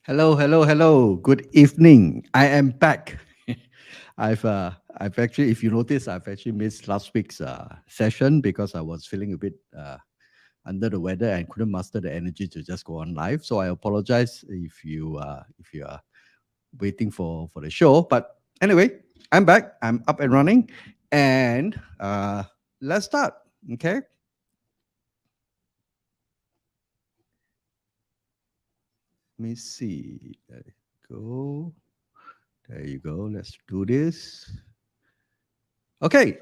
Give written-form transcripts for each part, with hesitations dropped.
Hello, hello, hello. Good evening. I am back. I've actually, if you notice, I've actually missed last week's session because I was feeling a bit under the weather and couldn't muster the energy to just go on live. So I apologize if you are waiting for the show. But anyway, I'm back. I'm up and running, and let's start. Okay. Let me see. There you go. There you go. Let's do this. Okay,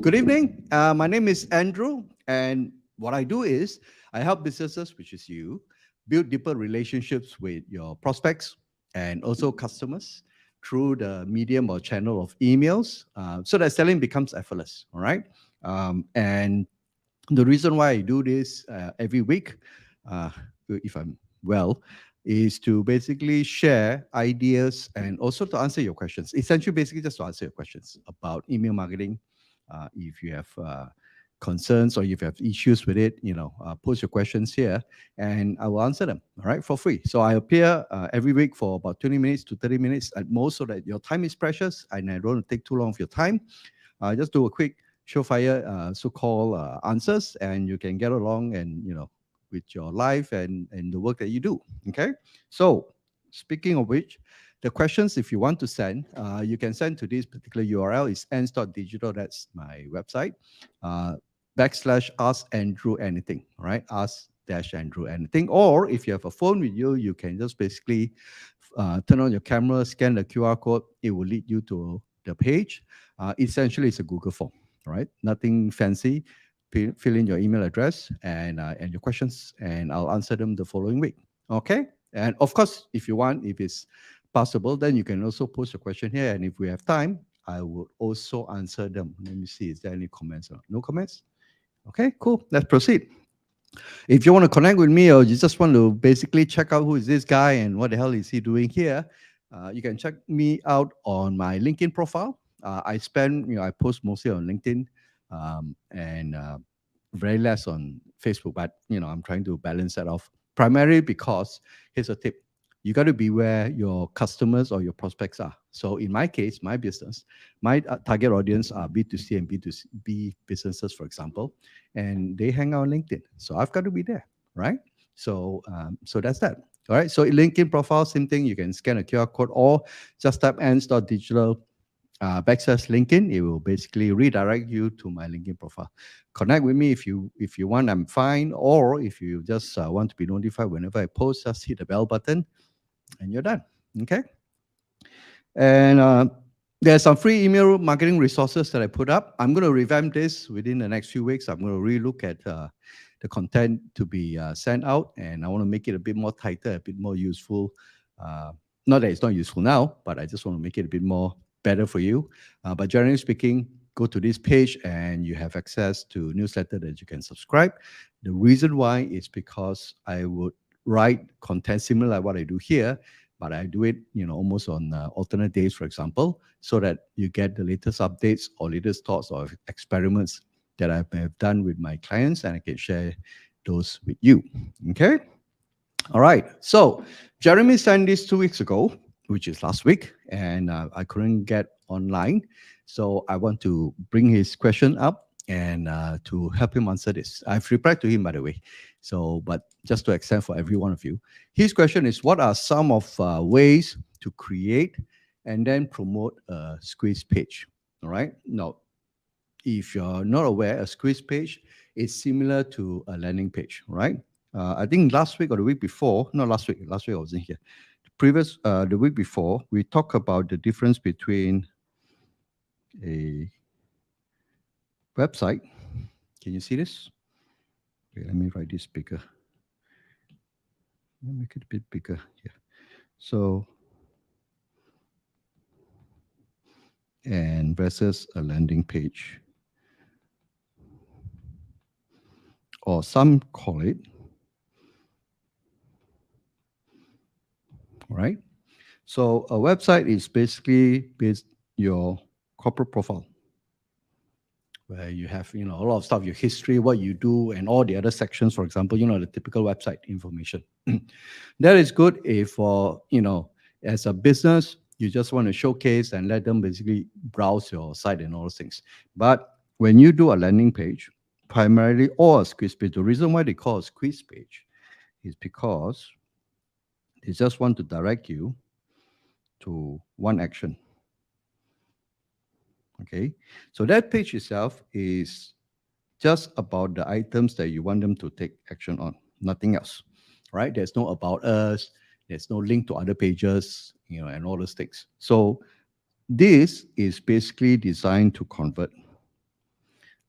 good evening. My name is Andrew, and what I do is I help businesses, which is you, build deeper relationships with your prospects and also customers through the medium or channel of emails so that selling becomes effortless. All right. And the reason why I do this every week, uh, if I'm well, is to basically share ideas and also to answer your questions. Essentially, basically, just to answer your questions about email marketing. If you have concerns or if you have issues with it, post your questions here and I will answer them, all right, for free. So I appear every week for about 20 minutes to 30 minutes at most so that your time is precious and I don't want to take too long of your time. Just do a quick surefire so-called answers and you can get along and with your life and the work that you do. Okay, so speaking of which, the questions, if you want to send, you can send to this particular URL. Is ends.digital. That's my website. uh, /ask Andrew anything. All right, ask dash Andrew anything. Or if you have a phone with you, you can just basically turn on your camera, scan the QR code. It will lead you to the page. Essentially, it's a Google form, right? Nothing fancy. Fill in your email address and your questions, and I'll answer them the following week. Okay. And of course, if you want, if it's possible, then you can also post a question here. And if we have time, I will also answer them. Let me see. Is there any comments? No comments? Okay, cool. Let's proceed. If you want to connect with me or you just want to basically check out who is this guy and what the hell is he doing here, you can check me out on my LinkedIn profile. I post mostly on LinkedIn and very less on Facebook, but I'm trying to balance that off primarily because here's a tip. You got to be where your customers or your prospects are. So in my case, my business, my target audience are B2C and B2B businesses, for example, and they hang out on LinkedIn. So I've got to be there, right? So that's that. All right. So LinkedIn profile, same thing. You can scan a QR code or just type ends.digital /LinkedIn. It will basically redirect you to my LinkedIn profile. Connect with me if you want. I'm fine. Or if you just want to be notified whenever I post, just hit the bell button and you're done. Okay. And there's some free email marketing resources that I put up. I'm going to revamp this within the next few weeks. I'm going to relook at the content to be sent out, and I want to make it a bit more tighter, a bit more useful. Uh, Not that it's not useful now, but I just want to make it a bit more better for you. But generally speaking, go to this page and you have access to newsletter that you can subscribe. The reason why is because I would write content similar like what I do here, but I do it, almost on alternate days, for example, so that you get the latest updates or latest thoughts or experiments that I have done with my clients, and I can share those with you. Okay. All right. So Jeremy sent this 2 weeks ago, which is last week, and I couldn't get online. So I want to bring his question up and to help him answer this. I've replied to him, by the way. So, but just to extend for every one of you, his question is: what are some of ways to create and then promote a squeeze page? All right. Now, if you're not aware, a squeeze page is similar to a landing page, right? I think last week or the week before, not last week I wasn't here. The week before, we talked about the difference between a website. Can you see this? Okay, let me write this bigger. Let me make it a bit bigger here. So, and versus a landing page, or some call it, right? So a website is basically based your corporate profile, where you have, a lot of stuff, your history, what you do, and all the other sections, for example, the typical website information. That is good if for, as a business, you just want to showcase and let them basically browse your site and all those things. But when you do a landing page, primarily or a squeeze page, the reason why they call a squeeze page is because they just want to direct you to one action. Okay, so that page itself is just about the items that you want them to take action on, nothing else, right? There's no about us, there's no link to other pages, and all those things. So this is basically designed to convert,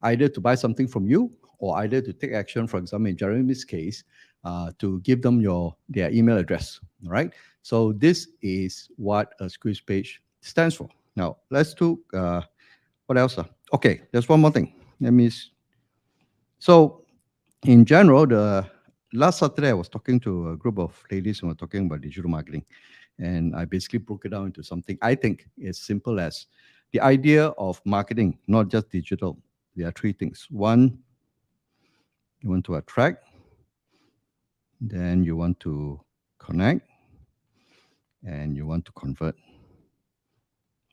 either to buy something from you or either to take action. For example, in Jeremy's case, to give them their email address, right? So this is what a squeeze page stands for. Now let's do what else? Okay, there's one more thing. Let me. So in general, the last Saturday I was talking to a group of ladies who were talking about digital marketing, and I basically broke it down into something I think as simple as the idea of marketing, not just digital. There are three things. One, you want to attract, then you want to connect, and you want to convert,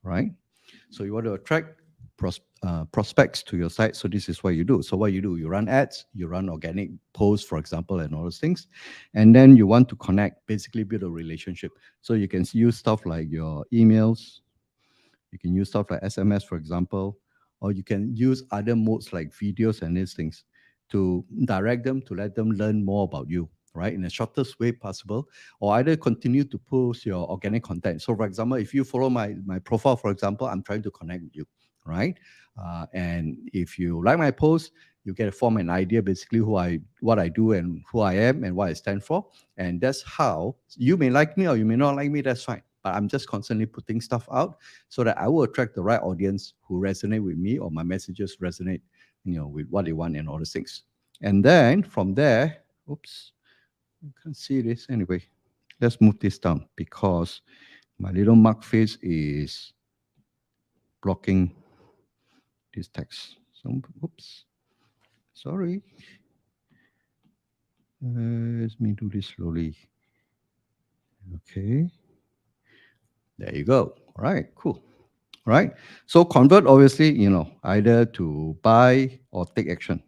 right? So you want to attract prospects to your site. So this is what you do. So what you do, you run ads, you run organic posts, for example, and all those things. And then you want to connect, basically build a relationship. So you can use stuff like your emails, you can use stuff like SMS, for example, or you can use other modes like videos and these things to direct them, to let them learn more about you, right, in the shortest way possible, or either continue to post your organic content. So, for example, if you follow my profile, for example, I'm trying to connect with you, right? And if you like my post, you get to form an idea basically what I do and who I am and what I stand for. And that's how you may like me or you may not like me, that's fine. But I'm just constantly putting stuff out so that I will attract the right audience who resonate with me or my messages resonate, with what they want and all those things. And then from there, oops, you can't see this anyway. Let's move this down because my little mark face is blocking this text. So, oops, sorry. Let me do this slowly. Okay. There you go. All right, cool. All right. So convert, obviously, either to buy or take action.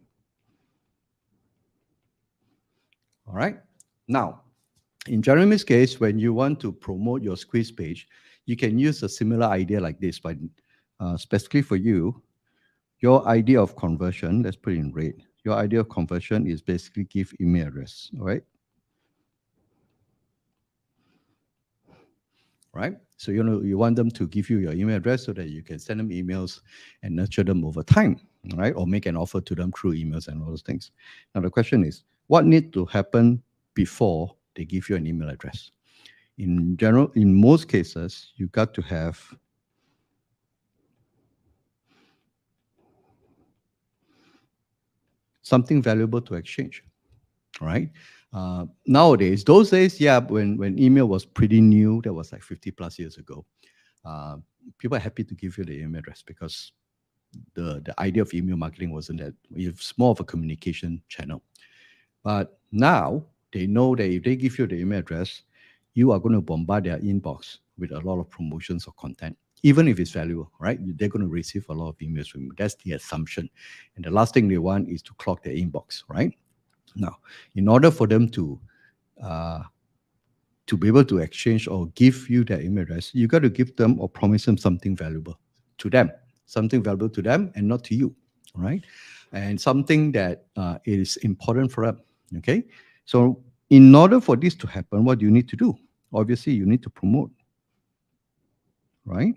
All right. Now, in Jeremy's case, when you want to promote your squeeze page, you can use a similar idea like this, but specifically for you, your idea of conversion, let's put it in red. Your idea of conversion is basically give email address, all right? Right? So you want them to give you your email address so that you can send them emails and nurture them over time, right? Or make an offer to them through emails and all those things. Now the question is, what needs to happen before they give you an email address? In general, in most cases, you got to have something valuable to exchange, right? Nowadays, those days, yeah, when email was pretty new, that was like 50 plus years ago. People are happy to give you the email address because the idea of email marketing wasn't that, it's more of a communication channel. But now they know that if they give you the email address, you are going to bombard their inbox with a lot of promotions or content, even if it's valuable, right? They're going to receive a lot of emails from you. That's the assumption. And the last thing they want is to clog their inbox, right? Now, in order for them to be able to exchange or give you their email address, you got to give them or promise them something valuable to them, and not to you, right? And something that is important for them. Okay, so in order for this to happen, what do you need to do? Obviously, you need to promote, right?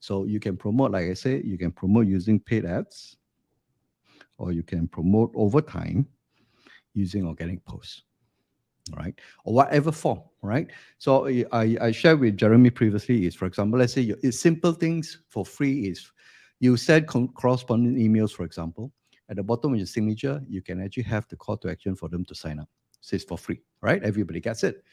So you can promote, like I said, you can promote using paid ads, or you can promote over time using organic posts, right? Or whatever form, right? So I shared with Jeremy previously is, for example, let's say it's simple things for free is you send corresponding emails, for example. At the bottom of your signature, you can actually have the call to action for them to sign up. So it's for free, right? Everybody gets it.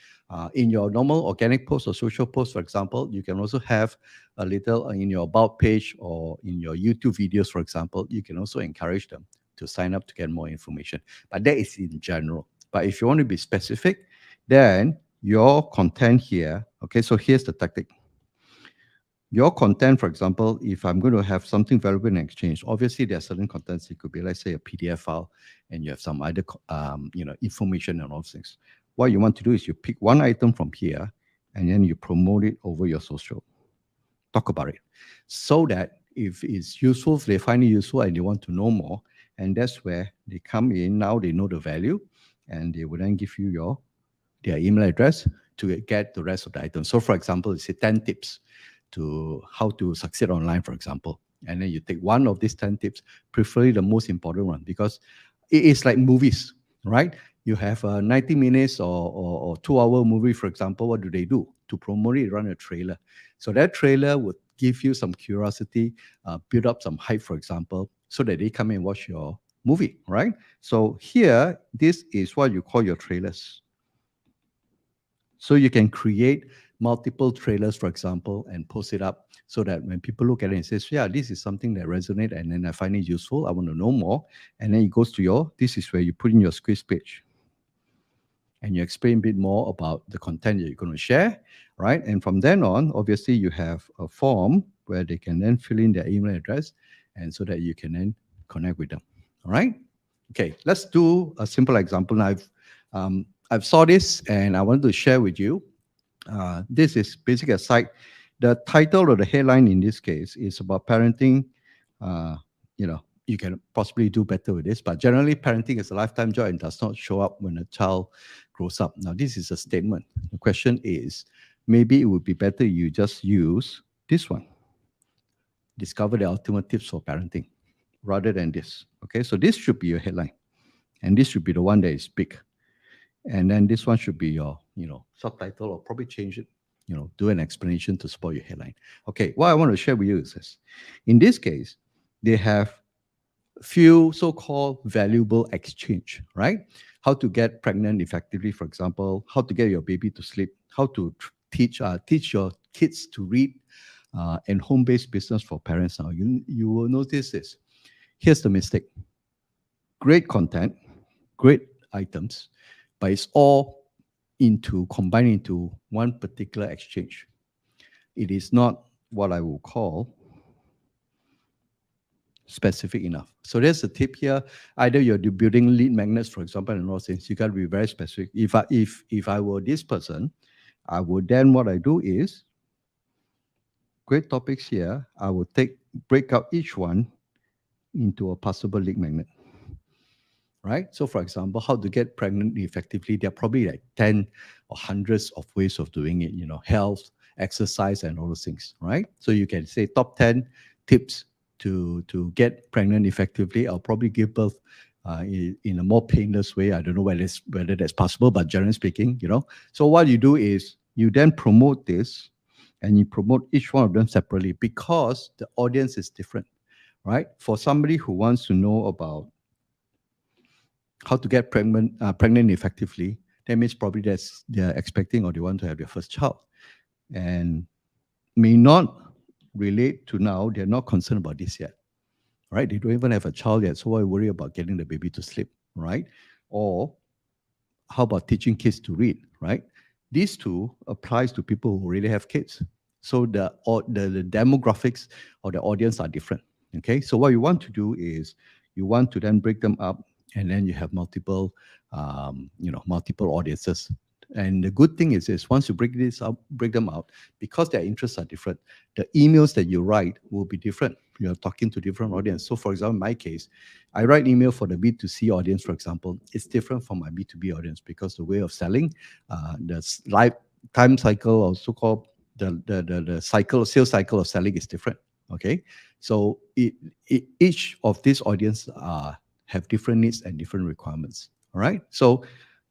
In your normal organic post or social post, for example, you can also have a little in your about page or in your YouTube videos, for example, you can also encourage them to sign up to get more information. But that is in general. But if you want to be specific, then your content here, okay, so here's the tactic. Your content, for example, if I'm going to have something valuable in exchange, obviously there are certain contents. It could be, let's say, a PDF file, and you have some other, information and all those things. What you want to do is you pick one item from here, and then you promote it over your social. Talk about it, so that if it's useful, if they find it useful and they want to know more, and that's where they come in. Now they know the value, and they will then give you their email address to get the rest of the items. So, for example, it's 10 tips to how to succeed online, for example. And then you take one of these 10 tips, preferably the most important one, because it is like movies, right? You have a 90 minutes or 2-hour movie, for example. What do? To promote it, run a trailer. So that trailer would give you some curiosity, build up some hype, for example, so that they come and watch your movie, right? So here, this is what you call your trailers. So you can create multiple trailers, for example, and post it up so that when people look at it and says, yeah, this is something that resonates, and then I find it useful, I want to know more. And then it goes to this is where you put in your quiz page. And you explain a bit more about the content that you're going to share, right? And from then on, obviously, you have a form where they can then fill in their email address, and so that you can then connect with them. All right? Okay, let's do a simple example. Now, I've saw this and I wanted to share with you. This is basically a site. The title or the headline in this case is about parenting. You can possibly do better with this, but generally, parenting is a lifetime job and does not show up when a child grows up. Now, this is a statement. The question is, maybe it would be better you just use this one. Discover the ultimate tips for parenting, rather than this. Okay, so this should be your headline, and this should be the one that is big. And then this one should be your, subtitle, or probably change it, do an explanation to support your headline. Okay, what I want to share with you is this. In this case, they have few so-called valuable exchange, right? How to get pregnant effectively, for example, how to get your baby to sleep, how to teach your kids to read, and home-based business for parents. Now, you will notice this. Here's the mistake. Great content, great items, but it's all combined into one particular exchange. It is not what I will call specific enough. So there's a tip here. Either you're building lead magnets, for example, and all things, you got to be very specific. If I were this person, I would then, what I do is, great topics here, I would break out each one into a possible lead magnet. Right? So, for example, how to get pregnant effectively, there are probably like 10 or hundreds of ways of doing it, health, exercise, and all those things, right? So you can say top 10 tips to get pregnant effectively. I'll probably give birth in a more painless way. I don't know whether that's possible, but generally speaking, So what you do is you then promote this, and you promote each one of them separately, because the audience is different, right? For somebody who wants to know about how to get pregnant effectively, that means probably they're expecting or they want to have their first child, and may not relate to now. They're not concerned about this yet, right? They don't even have a child yet, so why worry about getting the baby to sleep, right? Or how about teaching kids to read, right? These two applies to people who already have kids. So the demographics or the audience are different. Okay, so what you want to do is you want to then break them up, and then you have multiple audiences. And the good thing is once you break them out, because their interests are different, the emails that you write will be different. You're talking to different audience. So, for example, in my case, I write email for the B2C audience, for example. It's different from my B2B audience, because the way of selling, the lifetime cycle, or so-called the sales cycle of selling is different. Okay, so each of these audience have different needs and different requirements. All right, so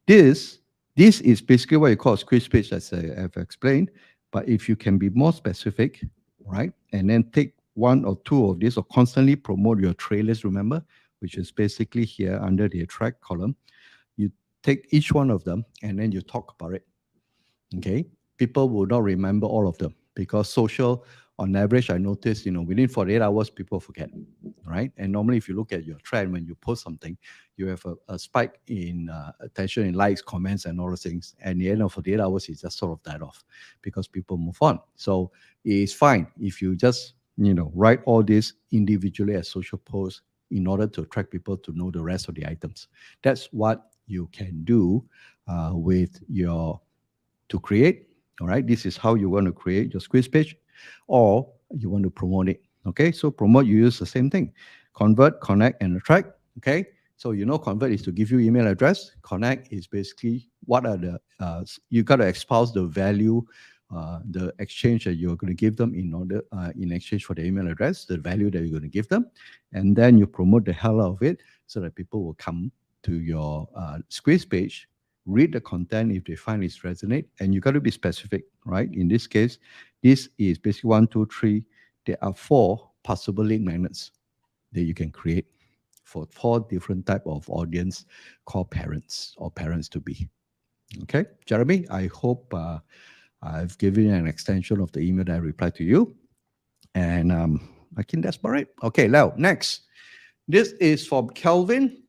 this is basically what you call a squeeze page, as I have explained. But if you can be more specific, right, and then take one or two of these, or constantly promote your trailers, remember, which is basically here under the attract column. You take each one of them and then you talk about it. Okay, people will not remember all of them because social, on average, I noticed, within 48 hours, people forget, right? And normally, if you look at your trend when you post something, you have a spike in attention, in likes, comments, and all those things. And the end of 48 hours, it just sort of died off because people move on. So it's fine if you just write all this individually as social posts in order to attract people to know the rest of the items. That's what you can do with your to create. All right, this is how you want to create your squeeze page, or you want to promote it. Okay, so promote, you use the same thing: convert, connect, and attract. Okay, so convert is to give you email address. Connect is basically what are the you got to espouse the value, the exchange that you're going to give them in order in exchange for the email address, the value that you're going to give them, and then you promote the hell out of it so that people will come to your squeeze page, read the content if they find it's resonate, and you got to be specific, right? In this case, this is basically 1, 2, 3. There are 4 possible link magnets that you can create for 4 different type of audience called parents or parents to be. Okay, Jeremy, I hope I've given you an extension of the email that I replied to you, and I think that's about it. Okay, now next, this is from Kelvin.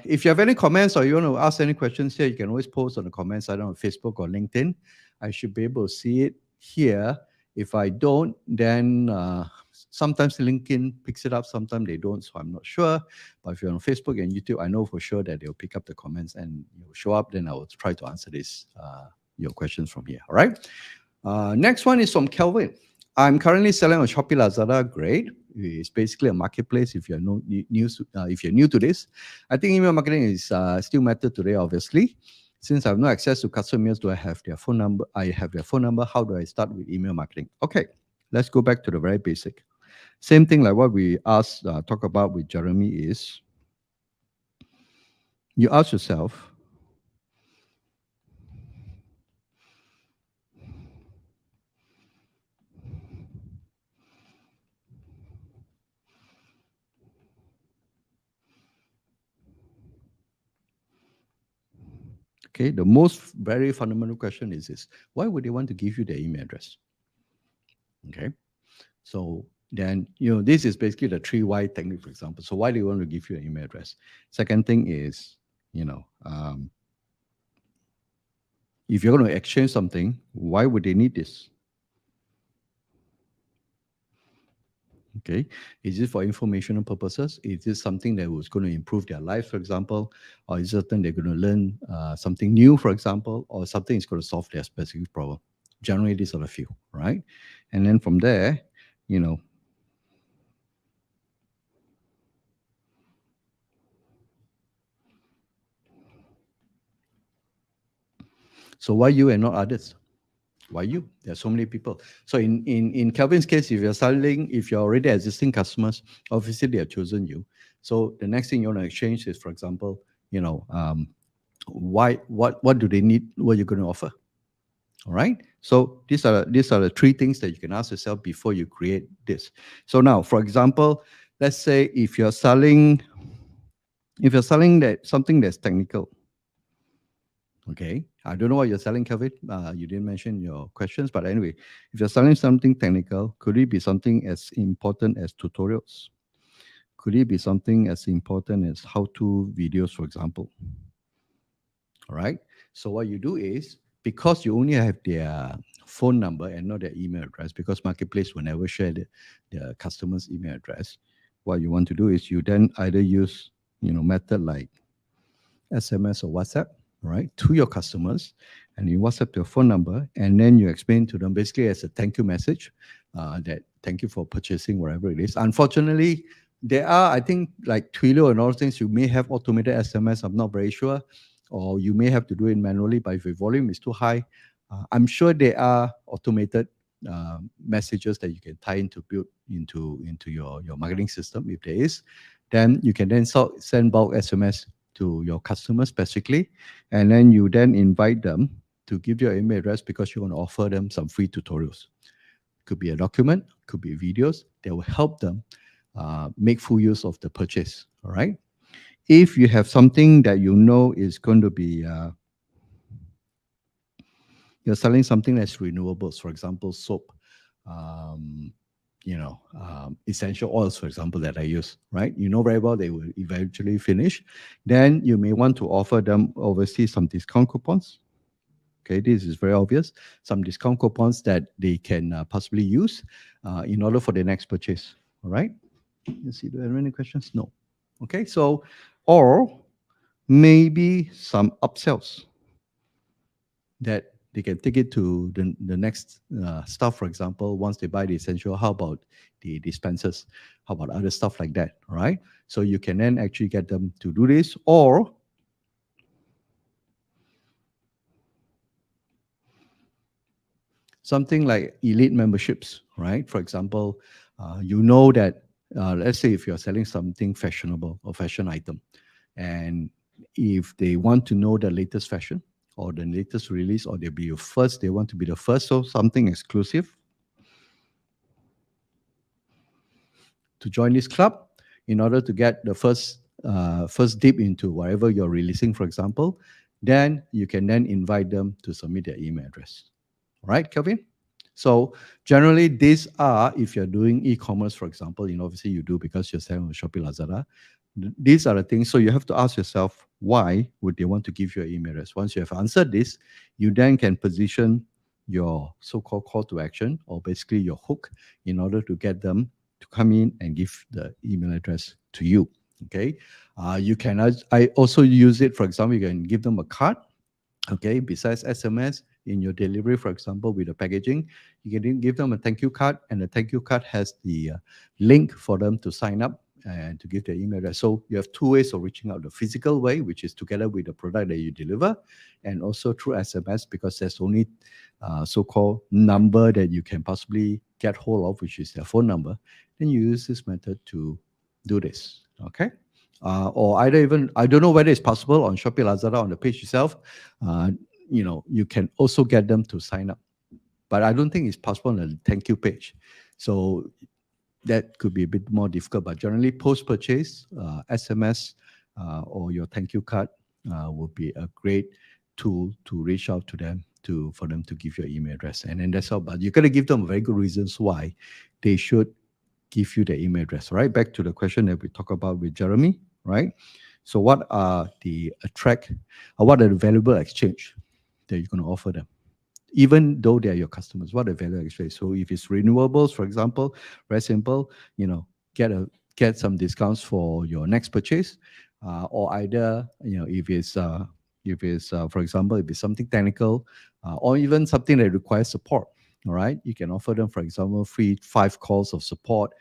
If you have any comments or you want to ask any questions here, you can always post on the comments either on Facebook or LinkedIn. I should be able to see it here. If I don't, then sometimes LinkedIn picks it up, sometimes they don't, so I'm not sure. But if you're on Facebook and YouTube, I know for sure that they'll pick up the comments and you'll show up. Then I will try to answer your questions from here. All right. Next one is from Kelvin. I'm currently selling on Shopee Lazada. Great. It's basically a marketplace. If you're new to this, I think email marketing is still matter today, obviously. Since I have no access to customer emails, do I have their phone number? I have their phone number. How do I start with email marketing? Okay, let's go back to the very basic. Same thing like what we talk about with Jeremy is you ask yourself, okay, the most very fundamental question is this: why would they want to give you their email address? Okay, so then this is basically the 3 why technique, for example. So why do you want to give you an email address? Second thing is, if you're going to exchange something, why would they need this? Okay, is it for informational purposes? Is this something that was going to improve their life, for example? Or is it something they're going to learn something new, for example? Or something is going to solve their specific problem? Generally, these are the few, right? And then from there, so why you and not others? Why you? There are so many people. So in Kelvin's case, if you're already existing customers, obviously they have chosen you. So the next thing you want to exchange is, for example, what do they need? What you're going to offer? All right. So these are the 3 things that you can ask yourself before you create this. So now, for example, let's say if you're selling something that's technical. Okay, I don't know what you're selling, Kelvin. You didn't mention your questions, but anyway, if you're selling something technical, could it be something as important as tutorials? Could it be something as important as how-to videos, for example? All right. So what you do is, because you only have their phone number and not their email address, because Marketplace will never share the customer's email address, what you want to do is you then either use, method like SMS or WhatsApp, right, to your customers, and you WhatsApp your phone number, and then you explain to them basically as a thank you message that thank you for purchasing whatever it is. Unfortunately, there are, I think, like Twilio and all things, you may have automated SMS. I'm not very sure, or you may have to do it manually. But if your volume is too high, I'm sure there are automated messages that you can tie into build into your marketing system. If there is, then you can then send bulk SMS to your customers specifically, and then you then invite them to give your email address because you want to offer them some free tutorials. Could be a document, could be videos that will help them make full use of the purchase. All right. if you have something that you know is going to be, you're selling something that's renewables, for example, soap, um, essential oils, for example, that I use, right? You know very well they will eventually finish. Then you may want to offer them obviously some discount coupons. Okay, this is very obvious. Some discount coupons that they can possibly use in order for the next purchase. All right. Let's see. Do I have any questions? No. Okay. So, or maybe some upsells that they can take it to the next stuff. For example, once they buy the essential, how about the dispensers? How about other stuff like that? All right. So you can then actually get them to do this, or something like elite memberships, right? For example, you know that let's say if you're selling something fashionable or fashion item, and if they want to know the latest fashion or the latest release, or they want to be the first, so something exclusive to join this club in order to get the first dip into whatever you're releasing, for example, then you can then invite them to submit their email address. All right, Kelvin? So generally, these are, if you're doing e-commerce, for example, obviously you do because you're selling on Shopee, Lazada. These are the things. So you have to ask yourself, why would they want to give you an email address? Once you have answered this, you then can position your so-called call to action, or basically your hook, in order to get them to come in and give the email address to you. Okay. You can, I also use it, for example, you can give them a card. Okay, besides SMS, in your delivery, for example, with the packaging, you can then give them a thank you card, and the thank you card has the link for them to sign up and to give their email address. So you have two ways of reaching out: the physical way, which is together with the product that you deliver, and also through SMS, because there's only so-called number that you can possibly get hold of, which is their phone number. Then you use this method to do this. Okay. Or either even, I don't know whether it's possible on Shopee, Lazada, on the page itself. You can also get them to sign up, but I don't think it's possible on the thank you page. So that could be a bit more difficult. But generally, post purchase SMS or your thank you card would be a great tool to reach out to them for them to give your email address, and then that's all. But you got to give them very good reasons why they should give you the email address. Right, back to the question that we talked about with Jeremy. Right, so what are the what are the valuable exchange that you're going to offer them, even though they are your customers? What are value exchange? So if it's renewables, for example, very simple, get some discounts for your next purchase, or either if it's for example, if it's something technical, or even something that requires support. All right, you can offer them, for example, free 5 calls of support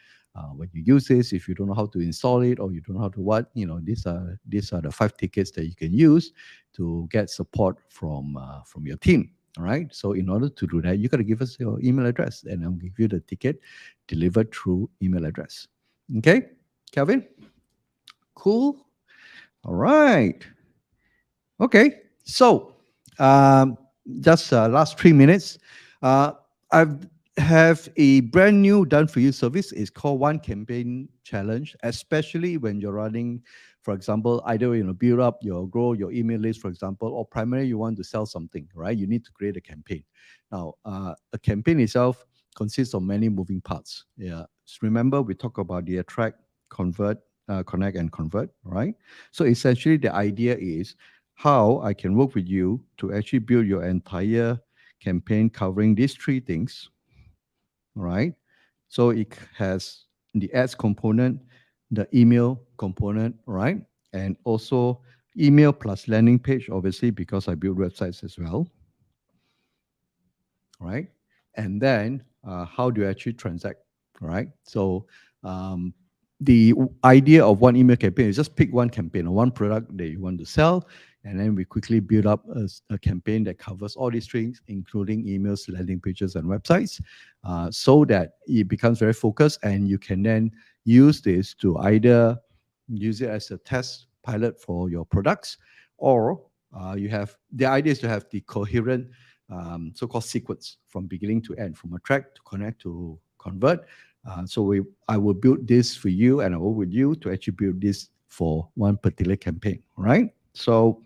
when you use this. If you don't know how to install it, or you don't know how to these are the 5 tickets that you can use to get support from your team. All right. So in order to do that, you got to give us your email address, and I'll give you the ticket delivered through email address. Okay, Kelvin? Cool. All right. Okay. So just last 3 minutes. I have a brand new done for you service. It's called One Campaign Challenge, especially when you're running, for example, either grow your email list, for example, or primarily you want to sell something, right? You need to create a campaign. Now, a campaign itself consists of many moving parts. Yeah. So remember, we talk about the attract, convert, connect, and convert, right? So essentially, the idea is how I can work with you to actually build your entire campaign covering these 3 things, right? So it has the ads component, the email component, right? And also email plus landing page, obviously, because I build websites as well, right? And then how do you actually transact, right? So the idea of one email campaign is just pick one campaign or one product that you want to sell, and then we quickly build up a campaign that covers all these things, including emails, landing pages, and websites, so that it becomes very focused, and you can then use this to either use it as a test pilot for your products, or the idea is to have the coherent so-called sequence from beginning to end, from attract to connect to convert. I will build this for you, and I will with you to actually build this for one particular campaign, right? So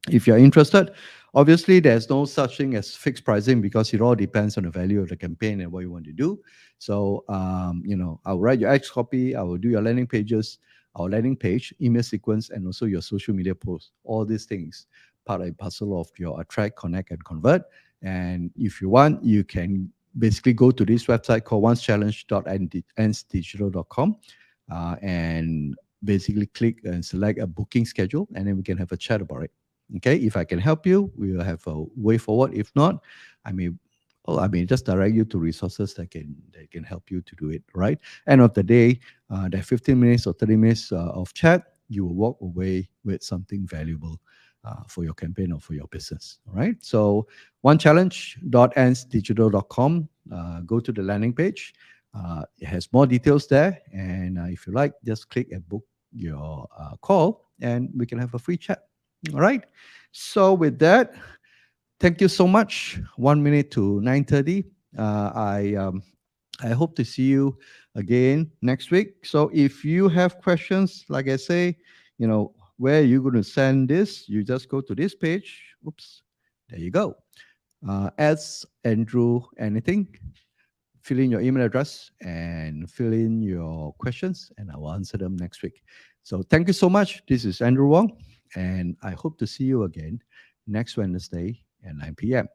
if you're interested, obviously there's no such thing as fixed pricing because it all depends on the value of the campaign and what you want to do. So I'll write your X copy, I will do your landing pages, our landing page, email sequence, and also your social media posts. All these things part and parcel of your attract, connect, and convert. And if you want, you can basically go to this website called onechallenge.ensdigital.com and basically click and select a booking schedule, and then we can have a chat about it. Okay, if I can help you, we will have a way forward. If not, I may, well, I mean, just direct you to resources that can help you to do it. Right. End of the day, that 15 minutes or 30 minutes of chat, you will walk away with something valuable for your campaign or for your business. All right. So onechallenge.ensdigital.com. Go to the landing page. It has more details there, and if you like, just click and book your call, and we can have a free chat. All right. So with that, thank you so much. 1 minute to 9:30. I hope to see you again next week. So if you have questions, like I say, where are you going to send this? You just go to this page. Oops. There you go. Ask Andrew anything. Fill in your email address and fill in your questions, and I will answer them next week. So thank you so much. This is Andrew Wong, and I hope to see you again next Wednesday at 9 p.m.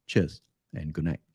Cheers and good night.